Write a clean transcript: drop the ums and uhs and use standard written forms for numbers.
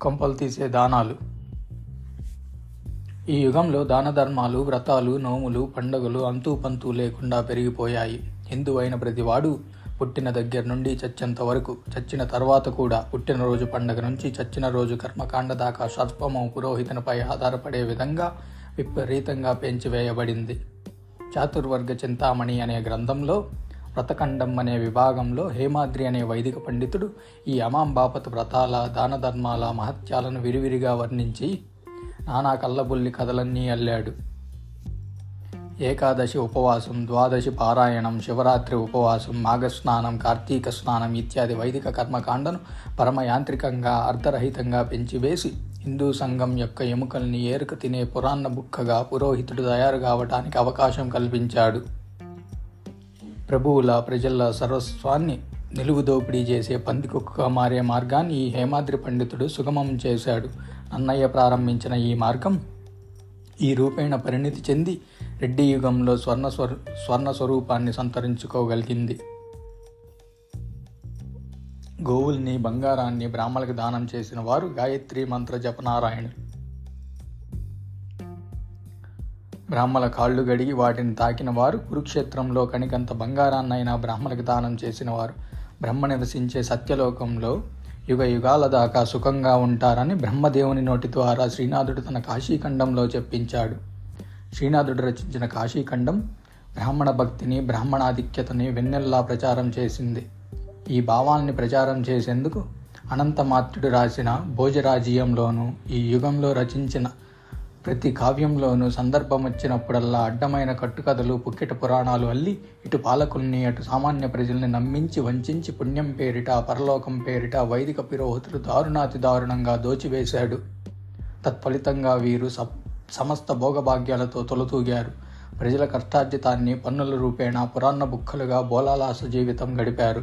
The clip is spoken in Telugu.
కొంపలు తీసే దానాలు. ఈ యుగంలో దాన ధర్మాలు, వ్రతాలు, నోములు, పండుగలు అంతూ పంతూ లేకుండా పెరిగిపోయాయి. హిందువైన ప్రతివాడు పుట్టిన దగ్గర నుండి చచ్చేంత వరకు, చచ్చిన తర్వాత కూడా, పుట్టినరోజు పండుగ నుంచి చచ్చిన రోజు కర్మకాండ దాకా సర్పము పురోహితునిపై ఆధారపడే విధంగా విపరీతంగా పెంచివేయబడింది. చాతుర్వర్గ చింతామణి అనే గ్రంథంలో వ్రతఖండం అనే విభాగంలో హేమాద్రి అనే వైదిక పండితుడు ఈ అమాంబాపత వ్రతాల, దాన ధర్మాల మహత్యాలను విరివిరిగా వర్ణించి నానా కల్లబుల్లి కథలన్నీ అల్లాడు. ఏకాదశి ఉపవాసం, ద్వాదశి పారాయణం, శివరాత్రి ఉపవాసం, మాఘస్నానం, కార్తీక స్నానం ఇత్యాది వైదిక కర్మకాండను పరమయాంత్రికంగా, అర్ధరహితంగా పెంచివేసి హిందూ సంఘం యొక్క ఎముకల్ని ఏరుక తినే పురాణ బుక్కగా పురోహితుడు తయారు కావటానికి అవకాశం కల్పించాడు. ప్రభువుల, ప్రజల సర్వస్వాన్ని నిలువు దోపిడీ చేసే పందికొక్కుగా మారే మార్గాన్ని ఈ హేమాద్రి పండితుడు సుగమం చేశాడు. నన్నయ్య ప్రారంభించిన ఈ మార్గం ఈ రూపేణ పరిణితి చెంది రెడ్డి యుగంలో స్వర్ణ స్వరూపాన్ని సంతరించుకోగలిగింది. గోవుల్ని, బంగారాన్ని బ్రాహ్మణులకు దానం చేసిన వారు గాయత్రి మంత్ర జపనారాయణులు. బ్రాహ్మణ కాళ్ళు గడిగి వాటిని తాకిన వారు కురుక్షేత్రంలో కణికంత బంగారాన్నైనా బ్రాహ్మణులకు దానం చేసిన వారు బ్రహ్మ నివసించే సత్యలోకంలో యుగ యుగాల దాకా సుఖంగా ఉంటారని బ్రహ్మదేవుని నోటి ద్వారా శ్రీనాథుడు తన కాశీఖండంలో చెప్పించాడు. శ్రీనాథుడు రచించిన కాశీఖండం బ్రాహ్మణ భక్తిని, బ్రాహ్మణాధిక్యతని వెన్నెల్లా ప్రచారం చేసింది. ఈ భావాల్ని ప్రచారం చేసేందుకు అనంతమాత్యుడు రాసిన భోజరాజీయంలోనూ, ఈ యుగంలో రచించిన ప్రతి కావ్యంలోనూ సందర్భం వచ్చినప్పుడల్లా అడ్డమైన కట్టుకథలు, పుక్కిట పురాణాలు అల్లి ఇటు పాలకుల్ని, అటు సామాన్య ప్రజల్ని నమ్మించి, వంచించి పుణ్యం పేరిట, పరలోకం పేరిట వైదిక పురోహితులు దారుణాతి దారుణంగా దోచివేశాడు. తత్ఫలితంగా వీరు సమస్త భోగభాగ్యాలతో తొలతూగారు. ప్రజల కష్టార్జితాన్ని పన్నుల రూపేణా పురాణ బుక్కలుగా బోలాలాస జీవితం గడిపారు.